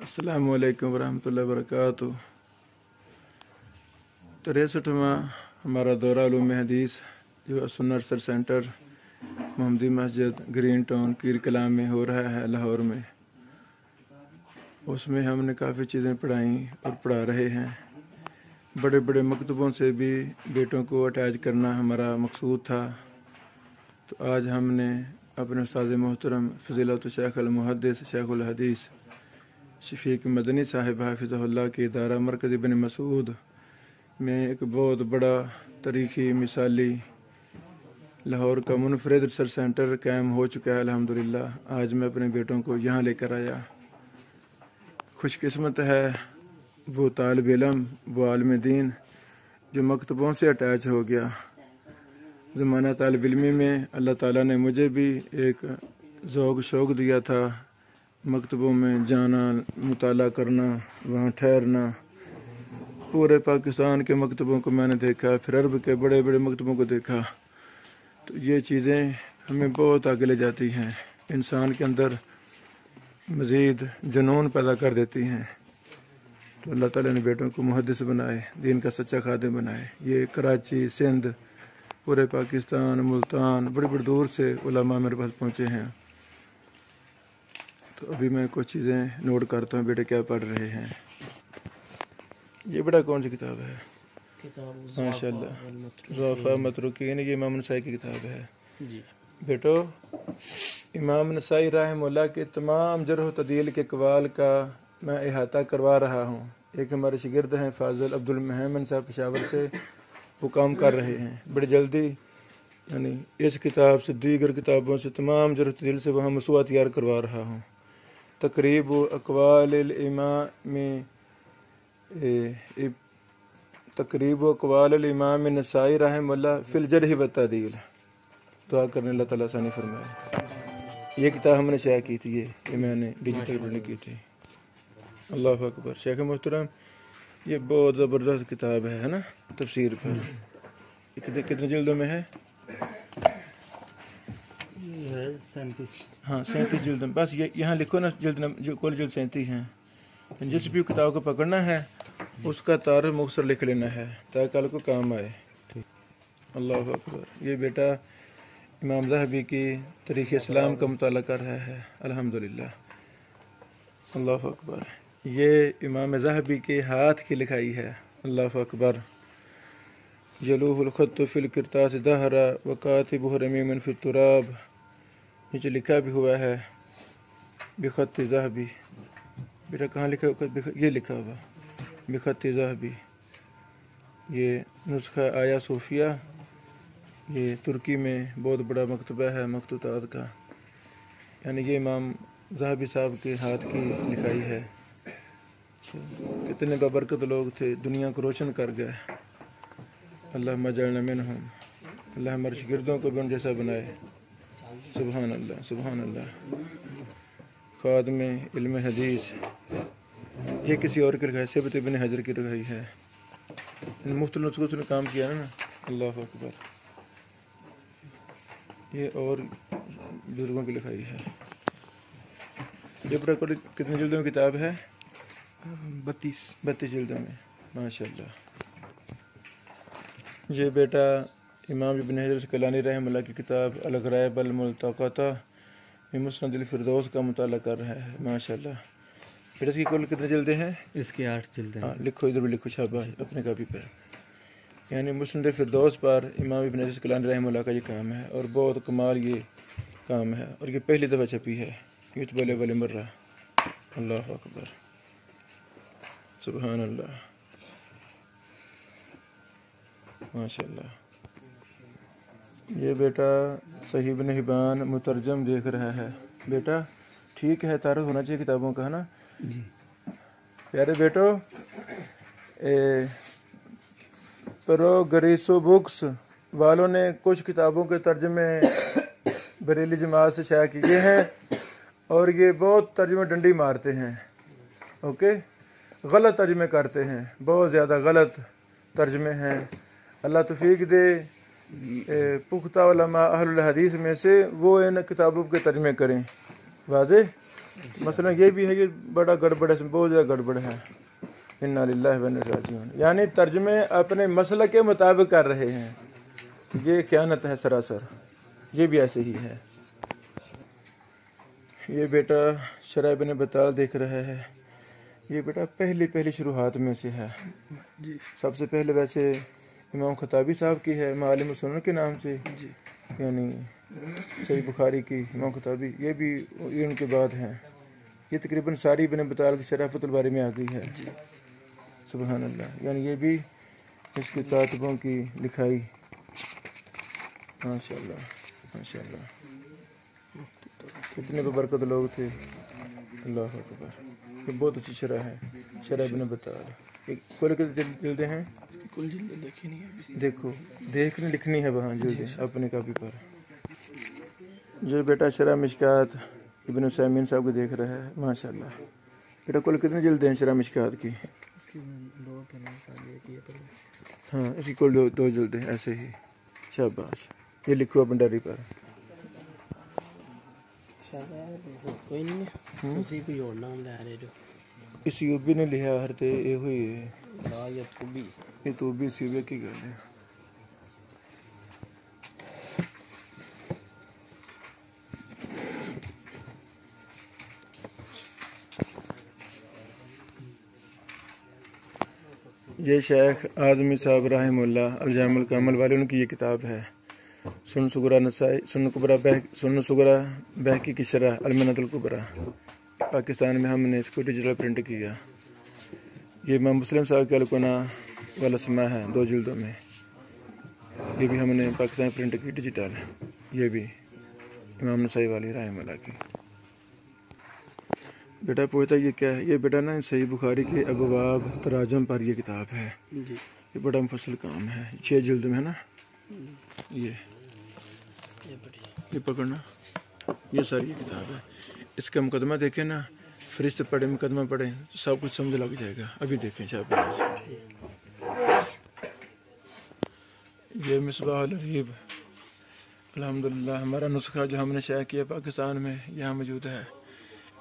السلام علیکم ورحمۃ اللہ وبرکاتہ۔ 63واں ہمارا دورہ علوم حدیث جو سنہ ریسرچ سینٹر محمدی مسجد گرین ٹاؤن پیر کلام میں ہو رہا ہے لاہور میں۔ اس میں ہم نے کافی چیزیں پڑھائیں اور پڑھا رہے ہیں۔ بڑے بڑے مکتبوں سے بھی بیٹوں کو اٹیچ کرنا ہمارا مقصود تھا۔ تو آج ہم نے اپنے استاد محترم فضیلت شیخ المحدث شیخ الحدیث شفیق مدنی صاحب حافظہ اللہ کے ادارہ مرکز ابن مسعود میں ایک بہت بڑا تاریخی مثالی لاہور کا منفرد ریسرچ سینٹر قائم ہو چکا ہے الحمدللہ۔ آج میں اپنے بیٹوں کو یہاں لے کر آیا۔ خوش قسمت ہے وہ طالب علم، وہ عالم دین جو مکتبوں سے اٹیچ ہو گیا۔ زمانہ طالب علمی میں اللہ تعالیٰ نے مجھے بھی ایک ذوق شوق دیا تھا، مکتبوں میں جانا، مطالعہ کرنا، وہاں ٹھہرنا۔ پورے پاکستان کے مکتبوں کو میں نے دیکھا، پھر عرب کے بڑے بڑے مکتبوں کو دیکھا۔ تو یہ چیزیں ہمیں بہت آگے لے جاتی ہیں، انسان کے اندر مزید جنون پیدا کر دیتی ہیں۔ تو اللہ تعالیٰ نے بیٹوں کو محدث بنائے، دین کا سچا خادم بنائے۔ یہ کراچی، سندھ، پورے پاکستان، ملتان، بڑی بڑی دور سے علماء میرے پاس پہنچے ہیں۔ تو ابھی میں کچھ چیزیں نوٹ کرتا ہوں، بیٹے کیا پڑھ رہے ہیں۔ یہ بڑا کون سی کتاب ہے؟ ماشاء اللہ، ضعفاء متروکین، یہ امام نسائی کی کتاب ہے۔ بیٹو، امام نسائی رحمہ اللہ کے تمام جرح و تعدیل کے اقوال کا میں احاطہ کروا رہا ہوں۔ ایک ہمارے شاگرد ہیں فاضل عبد المہمن صاحب پشاور سے، وہ کام کر رہے ہیں بڑی جلدی، یعنی اس کتاب سے دیگر کتابوں سے تمام جرح و تعدیل سے وہاں مسودہ تیار کروا رہا ہوں۔ تقریب اقوال الامام تقریب اقوال الامام نسائی رحمہ اللہ فی الجرح والتعدیل۔ دعا کرنے اللہ تعالیٰ آسانی فرمائے۔ یہ کتاب ہم نے شائع کی تھی، یہ میں نے ڈیجیٹل پرنٹ کی تھی۔ اللہ اکبر۔ شیخ محترم، یہ بہت زبردست کتاب ہے نا تفسیر پر۔ کتنے جلدوں میں ہے؟ ہاں 37 جلدوں میں۔ بس یہاں لکھو نا جلد، جو کل جلد 37 ہیں۔ جس بھی کتاب کو پکڑنا ہے اس کا تعارف مختصر لکھ لینا ہے تاکہ کل کو کام آئے۔ اللہ اکبر۔ یہ بیٹا امام ذہبی کی تاریخ اسلام کا مطالعہ کر رہا ہے الحمدللہ۔ اللہ اکبر۔ یہ امام ذہبی کے ہاتھ کی لکھائی ہے۔ اللہ اکبر۔ یلوح الخط فی القرطاس دہرا وکاتبہ رمیم فی التراب۔ نیچے لکھا بھی ہوا ہے بخط ذہبی۔ بیٹا کہاں لکھا ہوا؟ یہ لکھا ہوا بخط ذہبی۔ یہ نسخہ آیا صوفیہ، یہ ترکی میں بہت بڑا مکتبہ ہے مخطوطات کا، یعنی یہ امام ذہبی صاحب کے ہاتھ کی لکھائی ہے۔ کتنے بابرکت لوگ تھے، دنیا کو روشن کر گئے۔ اللہم اجعلنا منہم۔ اللہ ہمارے شاگردوں کو بھی ان جیسا بنائے۔ سبحان اللہ، سبحان اللہ۔ خادم علم حدیث، یہ کسی اور کی لکھائی، سبت ابن حجر کی لکھائی ہے۔ مختلف نسخوں سے کام کیا نا۔ اللہ اکبر۔ یہ اور بزرگوں کی لکھائی ہے۔ یہ پورا کتنے جلدوں میں کتاب ہے؟ 32 جلدوں میں، ماشاء اللہ۔ یہ بیٹا امام ابن حجر اسقلانی رحمہ اللہ کی کتاب الغرائب الملتقطہ میں مسند الفردوس کا مطالعہ کر رہا ہے، ماشاء اللہ۔ بیٹا اس کی کل کتنے جلدیں ہیں؟ اس کی 8 جلدیں۔ ہاں لکھو، ادھر بھی لکھو، شاباش، اپنے کاپی پر۔ یعنی مسند الفردوس پر امام ابن حجر اسقلانی رحمہ اللہ کا یہ کام ہے، اور بہت کمال یہ کام ہے، اور یہ پہلی دفعہ چھپی ہے، یہ تو بلے بلے مرہ۔ اللہ اکبر، سبحان اللہ، ماشاء اللہ۔ یہ بیٹا صحیح ابن حبان مترجم دیکھ رہا ہے۔ بیٹا ٹھیک ہے، تعارف ہونا چاہیے کتابوں کا، ہے نا جی۔ پیارے بیٹو، پروگریسو بکس والوں نے کچھ کتابوں کے ترجمے بریلی جماعت سے شائع کیے ہیں، اور یہ بہت ترجمے ڈنڈی مارتے ہیں، اوکے، غلط ترجمے کرتے ہیں، بہت زیادہ غلط ترجمے ہیں۔ اللہ توفیق دے پختہ علماء اہل الحدیث میں سے وہ ان کتابوں کے ترجمے کریں۔ واضح؟ مثلا یہ بھی ہے، یہ بڑا گڑبڑ ہے، بہت زیادہ گڑبڑ ہے. انا للہ و انا الیہ راجعون، یعنی ترجمے اپنے مسئلہ کے مطابق کر رہے ہیں. یہ خیانت ہے سراسر. یہ بھی ایسے ہی ہے. یہ بیٹا شرح ابن بطال دیکھ رہا ہے. یہ بیٹا پہلی شروحات میں سے ہے. سب سے پہلے ویسے امام خطابی صاحب کی ہے، معالم السنن کے نام سے، یعنی صحیح بخاری کی امام خطابی. یہ بھی ان کے بعد ہیں. یہ تقریباً ساری ابن بطال کی شرح فتح الباری میں آ گئی ہے. سبحان اللہ. یعنی یہ بھی اس کے کاتبوں کی لکھائی. ماشاء اللہ ماشاء اللہ، کتنے ببرکت لوگ تھے. اللہ اکبر. یہ بہت اچھی شرح ہے، شرح ابن بطال. کل کتنے جلدیں ہیں؟ کل جلد دیکھی نہیں ہے. دیکھو، دیکھنے لکھنی ہے وہاں جلدیں اپنے کاپی پر. جو بیٹا شرح مشکات ابن عثیمین صاحب کو دیکھ رہا ہے. ماشاء اللہ. بیٹا کل کتنے جلدیں ہیں شرح مشکات کی؟ ہاں، اس کی کل دو جلدیں ہیں. ایسے ہی. شاباش. یہ لکھو اپنے ڈائری پر. کوئی نہیں ہے، تسی کوئی اور نام لے رہے جو اس یوبی نے لکھا ہر تے یہ ہوئی ہے. لا یا توبی، یہ تو بھی سیوے کی گل ہے. یہ شیخ اعظمی صاحب رحمہ اللہ الجامع الکامل والے، ان کی یہ کتاب ہے. سنن صغریٰ نسائی، سنن صغریٰ بہقی کی شرح المنت الکبریٰ. پاکستان میں ہم نے اس کو ڈیجیٹل پرنٹ کیا. یہ امام مسلم صاحب کے الکنا والاسماء ہے 2 جلدوں میں. یہ بھی ہم نے پاکستان پرنٹ کی ڈیجیٹل. یہ بھی امام نسائی والی رحمہ اللہ کی. بیٹا پوچھتا یہ کیا ہے؟ یہ بیٹا نا صحیح بخاری کے ابواب تراجم پر یہ کتاب ہے. یہ بڑا مفصل کام ہے. 6 جلد میں ہے نا. یہ پکڑنا، یہ ساری یہ کتاب ہے. اس کا مقدمہ دیکھیں نا، فرشت پڑھیں، مقدمہ پڑھیں، سب کچھ سمجھ لگ جائے گا. ابھی دیکھیں شاہ. یہ مصباح الریب الحمدللہ ہمارا نسخہ جو ہم نے شائع کیا پاکستان میں یہاں موجود ہے.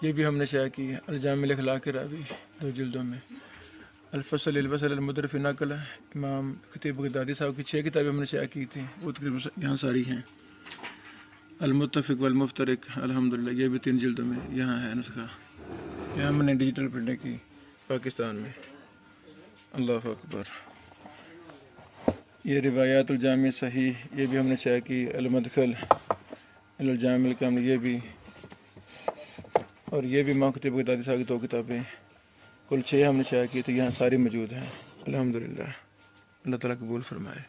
یہ بھی ہم نے شائع کی ہے الجامع الاخلاق راوی 2 جلدوں میں. الفصل الوصل المدر فی نقل امام خطیب بغدادی صاحب کی 6 کتابیں ہم نے شائع کی تھیں، وہ تقریباً یہاں ساری ہیں. المتفق والمفترق الحمدللہ یہ بھی 3 جلدوں میں یہاں ہے نسخہ. یہ ہم نے ڈیجیٹل پرنٹ کی پاکستان میں. اللہ اکبر. یہ روایات الجامع صحیح یہ بھی ہم نے شائع کی. المدخل الجامع الکامل یہ بھی، اور یہ بھی امام خطیب بغدادی صاحب کی 2 کتابیں. کل 6 ہم نے شائع کی تھی، یہاں ساری موجود ہیں. الحمدللہ. اللہ تعالیٰ قبول فرمائے.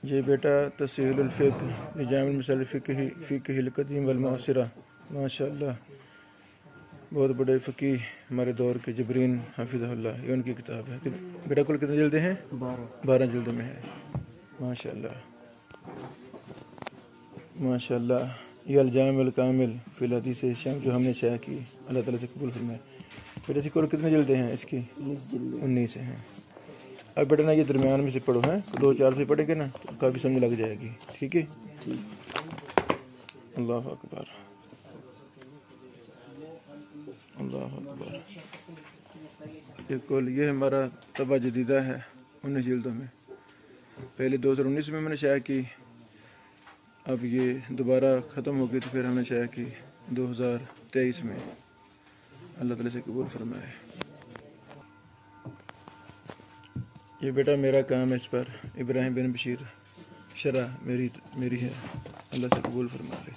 یہ بیٹا تسہیل الفقہ، یہ جامع المسائل فقہ القدیم والمعاصرہ. ماشاء اللہ بہت بڑے فقی ہمارے دور کے جبرین حافظ اللہ، یہ ان کی کتاب ہے. بیٹا کل کتنے جلدیں ہیں؟ 12 جلدوں میں ہے. ماشاء اللہ ماشاء اللہ. یہ الجامع الکامل فی الحدیث شام جو ہم نے شائع کی. اللہ تعالیٰ سے قبول فرمائے. بیٹا کل کتنے جلدیں ہیں اس کی؟ 19 ہیں. اب بیٹا نا یہ درمیان میں سے پڑھو ہیں، 2-4 سے پڑھیں گے نا تو کافی سمجھ لگ جائے گی. ٹھیک ہے. اللہ اکبر اللہ اکبر. یہ ہمارا طبع جدیدہ ہے 19 جلدوں میں. پہلے 2019 میں نے شائع کی، اب یہ دوبارہ ختم ہو گئی تو پھر ہم نے شائع کی 2023 میں. اللہ تعالیٰ سے قبول فرمائے. یہ بیٹا میرا کام ہے اس پر. ابراہیم بن بشیر شرح میری ہے. اللہ سے قبول فرمائے.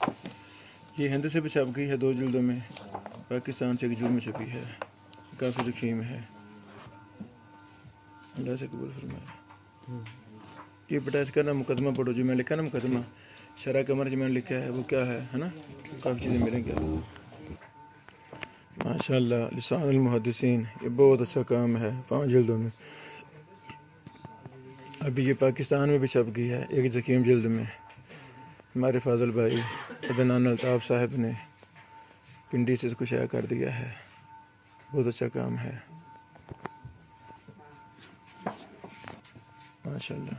یہ ہند سے بھی چھپ گئی ہے 2 جلدوں میں. پاکستان سے ایک جلد میں چھپی ہے، کافی ضخیم ہے. اللہ سے قبول فرمائے. یہ بیٹا اس کا نا مقدمہ پڑھو، جو میں لکھا نا مقدمہ شرح قمر جو میں نے لکھا ہے وہ کیا ہے نا، کافی چیزیں ملیں گی. ماشاء اللہ. لسان المحدثین یہ بہت اچھا کام ہے 5 جلدوں میں. ابھی یہ پاکستان میں بھی چھپ گئی ہے ایک ضخیم جلد میں. ہمارے فاضل بھائی عدنان الطاف صاحب نے پنڈی سے اس کو شائع کر دیا ہے. بہت اچھا کام ہے ماشاءاللہ.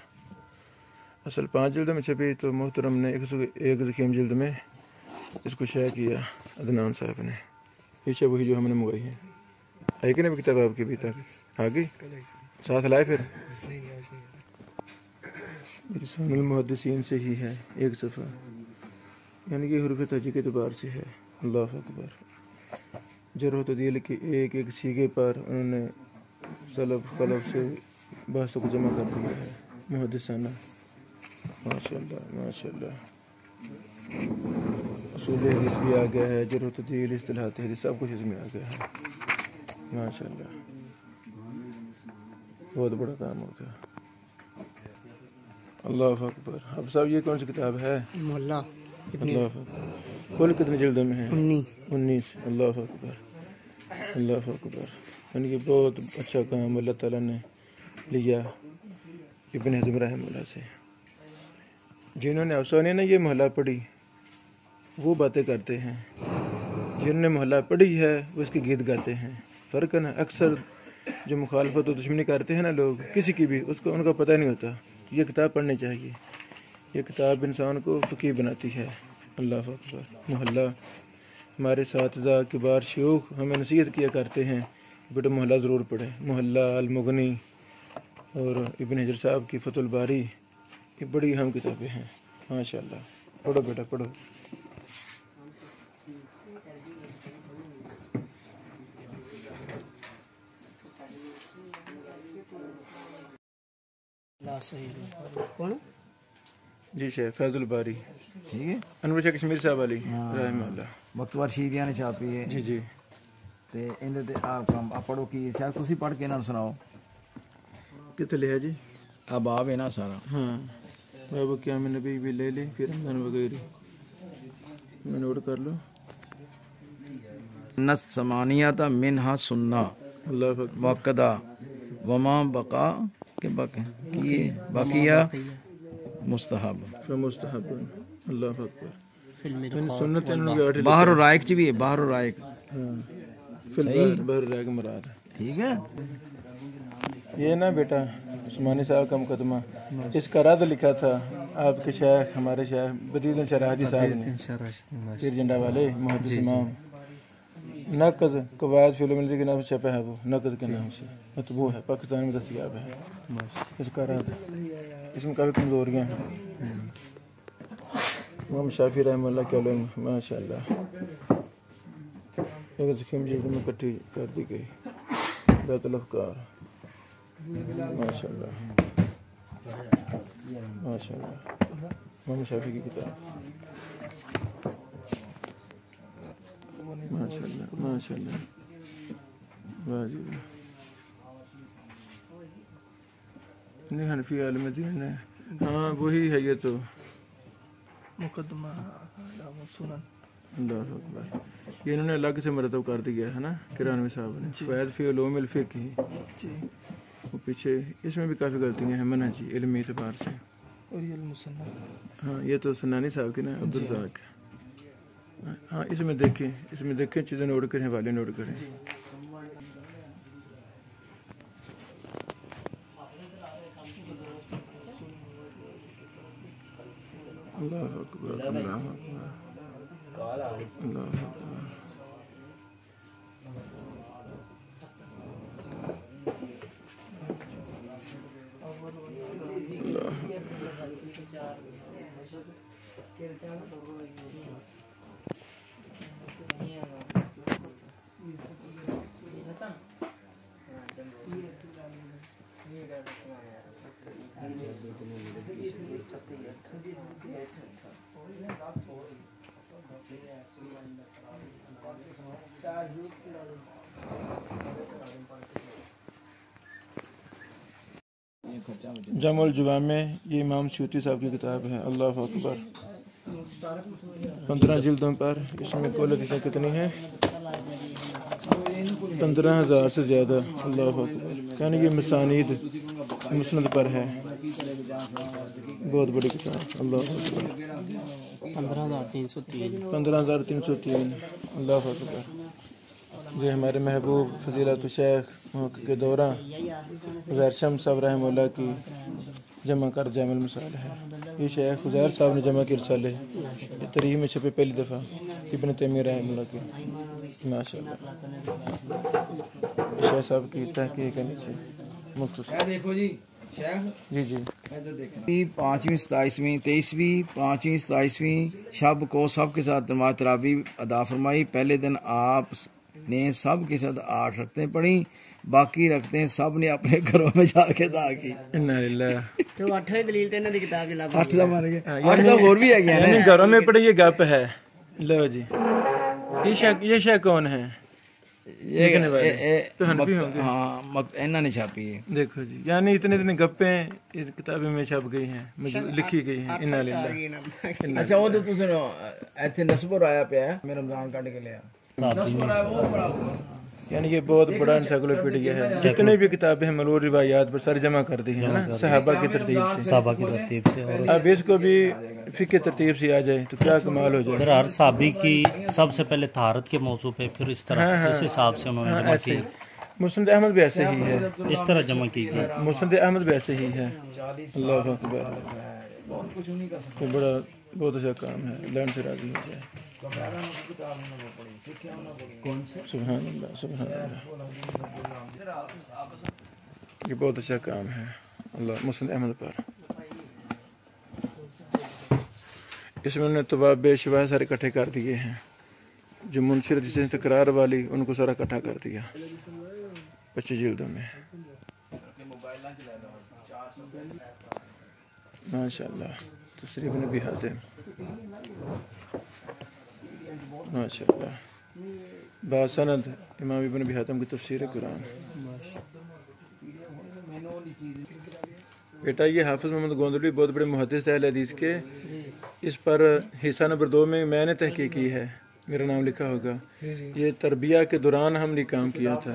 اصل 5 جلد میں چھپی تو محترم نے 101 ضخیم جلد میں اس کو شائع کیا عدنان صاحب نے. پیچھے وہی جو ہم نے منگوائی ہے. آئی کہ نہیں کتاب آپ کی ابھی تک آ گئی ساتھ لائے پھر لسان المحدثین سے ہی ہے 1 صفحہ یعنی کہ حروف تہجی کے اعتبار سے ہے. اللہ اکبر. جرح و تعدیل کے ایک ایک سیغے پر انہوں نے سلف خلف سے بحثوں کو جمع کر دیا ہے محدثانہ. ماشاءاللہ ماشاءاللہ. اصول حدیث بھی آ گیا ہے, جرح و تعدیل, اصطلاحات حدیث, سب کچھ اس میں آ گیا ہے ماشاءاللہ. بہت بڑا کام ہو گیا. اللہ اکبر. اب صاحب یہ کون سی کتاب ہے؟ محلہ. اللہ اکبر. کل کتنے جلدوں میں ہے؟ 19. اللہ اکبر اللہ اکبر. یعنی کہ بہت اچھا کام اللہ تعالیٰ نے لیا ابن حزم رحمہ اللہ سے. جنہوں نے افسانے نے یہ محلہ پڑھی وہ باتیں کرتے ہیں, جنہوں نے محلہ پڑھی ہے وہ اس کے گیت گاتے ہیں. فرق ہے نا. اکثر جو مخالفت و دشمنی کرتے ہیں نا لوگ کسی کی بھی, اس کو ان کا پتہ نہیں ہوتا. یہ کتاب پڑھنی چاہیے. یہ کتاب انسان کو فقیہ بناتی ہے. اللہ اکبر. محلہ ہمارے اساتذہ کبار شیوخ ہمیں نصیحت کیا کرتے ہیں بیٹا محلہ ضرور پڑھیں. محلہ, المغنی اور ابن حجر صاحب کی فتح الباری, یہ بڑی اہم کتابیں ہیں ماشاءاللہ. پڑھو بیٹا پڑھو. کون؟ جی شیخ فیض الباری. ٹھیک ہے. انور شاہ کشمیر صاحب علی رحمہ اللہ. مکتبہ رشیدیہ نے چھاپی ہے. جی جی. تے اندر تے آپ پڑھو کی شاید تسی پڑھ کے نہ سناؤ. کتنے لیا جی؟ اب آپ ہے نا سارا. ہاں بابا کیا میں نبی بھی لے لیں پھر رمضان وغیرہ میں نوٹ کر لو. نس سمانیات منہا سننا اللہ اکبر. وقدا وما بقا کے باقیہ مستحب مستحب. اللہ اکبر. فلم سنت باہر و رائق چ بھی ہے. باہر و رائق ہاں فی البحر بحر رائق مراد ہے. ٹھیک ہے. یہ نا بیٹا عثمانی صاحب کا مقدمہ, اس کا رد لکھا تھا آپ کے شیخ ہمارے شیخ بدیع شراحتی صاحب نے, پیر جنڈا والے محدث امام. نقض قواعد فی العلم کے نام سے چھپا ہے, وہ نقض کے نام سے مطبوع ہے, پاکستان میں دستیاب ہے. اس کا رد, اس میں کافی کمزوریاں ہیں. امام شافعی رحمہ اللہ کے علم ماشاءاللہ ایک ضخیم جلد میں اکٹھی کر دی گئی. بیت الافکار ماشاءاللہ ماشاءاللہ. امام شافعی کی کتاب ماشاءاللہ ماشاءاللہ. واہ جی واہ. نہیں حنفی عالم دین ہے. ہاں وہی ہے یہ تو مقدمہ سنن. اللہ اکبر. یہ انہوں نے الگ سے مرتب کر دیا ہے نا کرانوی صاحب نے. فیض فی علوم الفقہ جی. وہ پیچھے اس میں بھی کافی غلطیاں ہیں منہجی علمی اعتبار سے. اور یہ المصنف. ہاں یہ تو سنانی صاحب کی نا عبدالرزاق. ہاں اس میں دیکھیں چیزیں نوٹ کریں, حوالے نوٹ کریں. اللہ اکبر اللہ اکبر اللہ اکبر. جمع الجوامع یہ امام سیوطی صاحب کی کتاب ہے. اللہ اکبر. 15 جلدوں پر. اس میں کل حدیثیں کتنی ہیں؟ 15,000 سے زیادہ. اللہ اکبر. یعنی یہ مسانید مسند پر ہے. بہت بڑی کتاب. اللہ اکبر. 15,303 15,303 اللہ اکبر. یہ ہمارے محبوب فضیلت الشیخ محقق دورہ عزیر شمس صاحب رحمہ اللہ کی جمع کر جامع المصالح ہے. یہ شیخ عزیر صاحب نے جمع کی رسالے یہ تاریخ میں چھپے پہلی دفعہ ابن تیمیہ رحمہ اللہ کی. ماشاء اللہ شیخ صاحب کی تحقیق ہے نیچے مختصر. دیکھو جی شیخ جی جی 5ویں 27ویں 23ویں 5ویں 27ویں شب کو سب کے ساتھ نماز تراویح ادا فرمائی. پہلے دن آپ نے سب کے ساتھ 8 رکعتیں پڑھی، باقی رکھتے سب نے اپنے گھروں میں جا کے ادا کی. انا للہ. تو 8ویں دلیل تے انہاں دی کتاب وچ لب 8 دا مار گئے 8 دا اور بھی ہے گیا یعنی گھروں میں پڑے یہ گپ ہے. لو جی یہ شیخ کون ہے؟ تو حنفی ہوں گے. ہاں انہوں نے چھاپی ہے. دیکھو جی یعنی اتنے گپیں اس کتابیں میں چھپ گئی ہیں لکھی گئی ہیں. انا للہ. اچھا وہ تو تسیں ایتھے نسب رایا پیا ہے میں رمضان کڈ کے لیا نسب رایا وہ بڑا یعنی یہ بہت بڑا انسائکلوپیڈیا ہے. جتنے بھی کتابیں ہیں ملور روایات پر سر جمع کر دی ہیں نا صحابہ کی ترتیب سے. اب اس کو بھی فقہ ترتیب سے آ جائے تو کیا کمال ہو جائے. ہر صحابی کی سب سے پہلے طہارت کے موضوع پہ پھر اس طرح اس حساب سے انہوں نے جمع کی. مسند احمد بھی ایسے ہی ہے. اس طرح جمع کی گئی. مسند احمد بھی ایسے ہی ہے. اللہ اکبر. یہ بڑا بہت اچھا کام ہے. لین سے راضی ہو جائے. سبحان اللہ سبحان اللہ. یہ بہت اچھا کام ہے. اللہ مسند احمد پر اس میں انہوں نے طباب بے شبہ سارے اکٹھے کر دیے ہیں. جو منشر جسے تکرار والی ان کو سارا اکٹھا کر دیا 25 جلدوں میں. ماشاء اللہ. تفسیر ابن ابی حاتم ماشاء اللہ. باسند امام ابن ابی حاتم کی تفسیر قرآن. بیٹا یہ حافظ محمد گوندلوی بہت بڑے محدث اہل حدیث کے. اس پر حصہ نمبر 2 میں نے تحقیق کی ہے. میرا نام لکھا ہوگا. یہ تربیہ کے دوران ہم نے کام کیا تھا.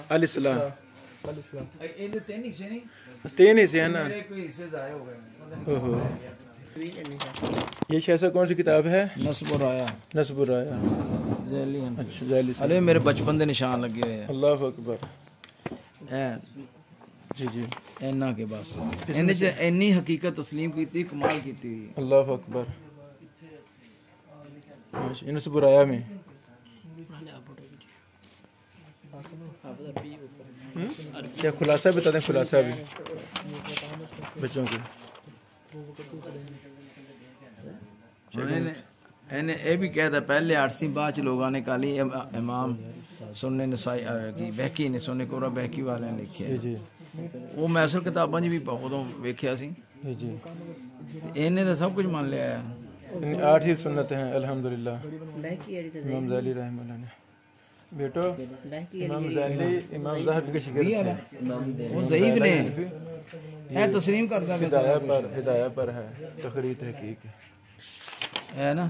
الاصلاح 3 حصے ہیں نا. یہ شیخ کون سی کتاب ہے؟ نسب رایا. نسب رایا. اچھا ذیلی سے. ارے میرے بچپن دے نشان لگے ہوئے ہیں. اللہ اکبر. جی جی اینا کے بس انہیں جو اینی حقیقت تسلیم کی کمال کی تھی. اللہ اکبر. نسب رایا میں کیا خلاصہ بتا دیں. خلاصہ بھی بچوں کے یہ بھی کہتا پہلے 8 بعد چ لوگوں نے کالی امام سننے نسائی کی بہکی نے سننے کورا بہکی والے نے لکھیا. جی وہ میں اصل کتاباں بھی ادوں ویکھیا سی. جی انہیں تو سب کچھ مان لیا ہے. 8 ہی سنت ہیں الحمدللہ. امام ذیلی رحمہ اللہ نے بیٹو امام ذیلی امام ذہبی کے شاگرد ہیں. وہ ضعیف نے ہے تسلیم کرتا ہدایہ پر ہے تخریج تحقیق ہے نا.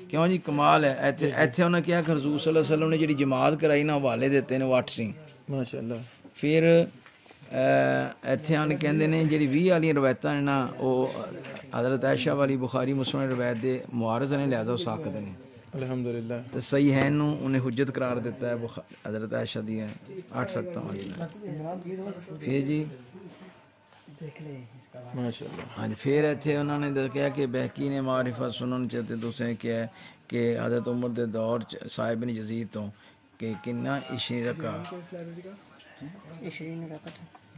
کیوں جی کمال ہے. ایتھے انہوں نے کیا کہ حضور صلی اللہ علیہ وسلم نے جڑی جماعت کرائی نا حوالے دیتے نے وہ 8 سی. ماشاءاللہ. پھر ایتھے آن کہندے نے جڑی 20 والی روایتاں نے نا وہ حضرت عائشہ والی بخاری مسلم روایت دے معارض نے لہذا وہ ساقط نے. الحمدللہ. تے صحیح ہے نو انہیں حجت قرار دیتا ہے حضرت عائشہ دی 8 رکعتاں والی. پھر جی ماشاءاللہ. ہاں جی پھر ایتھے انہوں نے کہا کہ بہکی نے معرفت سنن چاہتے دوسرے کیا ہے کہ حضرت عمر دے دور صاحب بن یزید تو کہ کنا 20 رکعت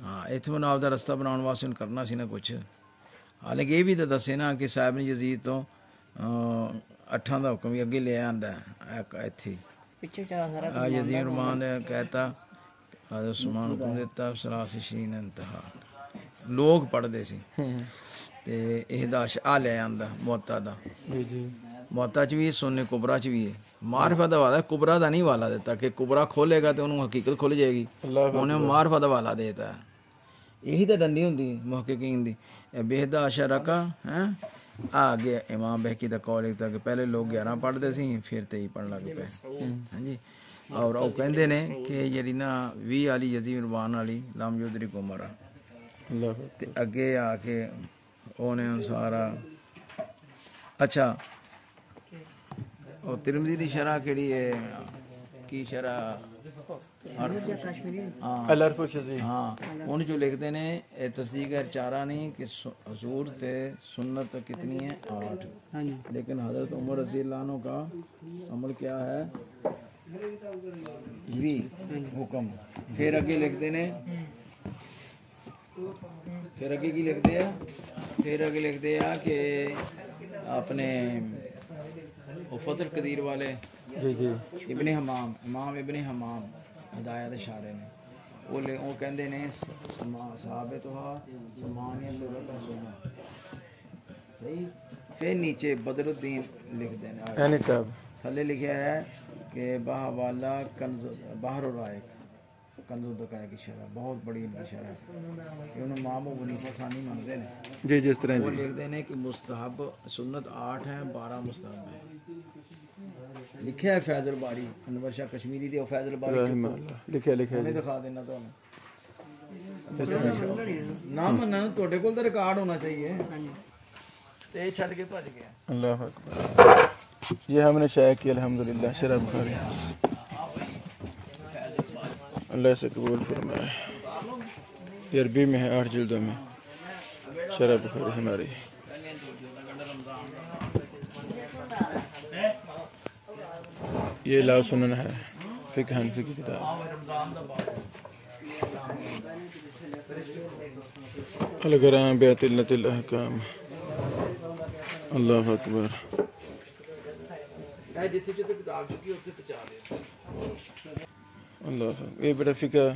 ہاں ایتھے بنا آپ دا رستہ بناؤن واسطے کرنا سی نا کچھ. حالانکہ یہ بھی تو دسے نا کہ صاحب بن یزید تو 8 دا حکم بھی اگے لے آندا ہے ایتھے یزید رحمان کہتا حضرت عثمان حکم دیتا 23 انتہا لوگ پڑھتے سی تے احداش آ لے آندا موتا دا. موتا چ بھی سننے کبرا چ بھی ہے. معرفت دا والا کبرا دا نہیں والا دیتا کہ کبرا کھولے گا تو انہوں حقیقت کھل جائے گی. انہیں معرفت دا والا دیتا ہے. یہی تو ڈنڈی ہوندی محققین دی. بہدا اشرکا ہیں آگے امام بہکی دا قول لکھتا کہ پہلے لوگ 11 پڑھتے سی پھر 23 پڑھن لگ پے. ہاں جی اور وہ کہندے نے کہ جڑی نا 20 والی یزید ربان والی لم یدرک عمر تے اگے آ کے انہیں سارا ਅੱਛਾ ਉਹ ਤਿਰਮਿਜ਼ੀ ਦੀ ਸ਼ਰ੍ਹਾ ਕਿਹੜੀ ਹੈ ਕੀ ਸ਼ਰ੍ਹਾ ਹਾਂ الحرف الشذیذ ਹਾਂ ਉਹਨ ਜੋ ਲਿਖਦੇ ਨੇ ਇਹ ਤਸਦੀਕ ਹੈ ਚਾਰਾ ਨਹੀਂ کہ حضور تے سنت کتنی ہے 8 لیکن حضرت عمر رضی اللہ عنہ کا عمل کیا ہے 20 حکم پھر اگے لکھتے نے پھر اگے کی لکھتے ہیں پھر اگے لکھتے ہیں کہ اپنے فضل قدیر والے جی جی ابن حمام امام ابن حمام ہدایت اشارے نے وہ کہندے نے صحابتها ثمانیۃ رسولہ صحیح پھر نیچے بدر الدین لکھ دینا یعنی صاحب تھلے لکھا ہے کہ باہ والا کنز بحر الرائق کنز الدقائق کی شرح بہت بڑی ان کی شرح ہے کہ انہوں امام ابو حنیفہ ثانی مانتے ہیں جی جس طرح وہ لکھ دینے کہ مستحب سنت 8 ہیں 12 مستحب ہیں لکھا ہے فیض الباری انور شاہ کشمیری دی فیض الباری رحمہ اللہ لکھے لکھے میں دکھا دینا تو نام مننا توڑے کول تے ریکارڈ ہونا چاہیے سٹیج چھڈ کے بھج گیا اللہ اکبر یہ ہم نے شائع کیا الحمدللہ شرح بخاری اللہ سے قبول فرمائے یہ عربی میں ہے 8 جلدوں میں شرح بخاری ہماری یہ لا سنن ہے فقہ حنفی کی کتاب الگرام بیعت الاحکام اللہ اکبر جتھے جتھے کتاب چکی اتنے پہنچا دے اللہ اکبر یہ بڑا فقہ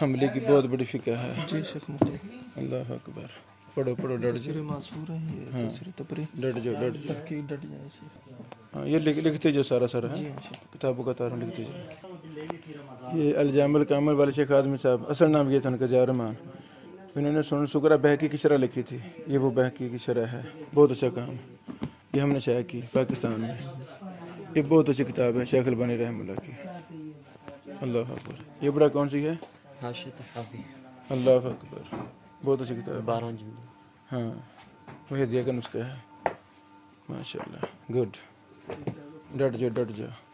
حملی کی بہت بڑی فقہ ہے جی شیخ اللہ اکبر پڑھو پڑھو ڈٹ جاؤ معصور ہے یہ تفسیر تبری ڈٹ جاؤ ڈٹ جاؤ تحقیق ڈٹ جائے شیخ ہاں یہ لکھتے جو سارا سارا ہے کتابوں کا تاروں لکھتے جو یہ الجامع الکامل والے شیخ آدمی صاحب اصل نام یہ تھا ان کا ضیاء الرحمان انہوں نے سن سکرا بہکی کی شرح لکھی تھی یہ وہ بہکی کی شرح ہے بہت اچھا کام یہ ہم نے شائع کی پاکستان میں یہ بہت اچھی کتاب ہے شیخ البانی رحمہ اللہ کی اللہ اکبر یہ بڑا کون سی ہے اللہ اکبر بہت اچھی کتاب 12 جلد ہاں وہ ہدیہ کا نسخہ ہے ماشاء اللہ گڈ ڈٹ جاؤ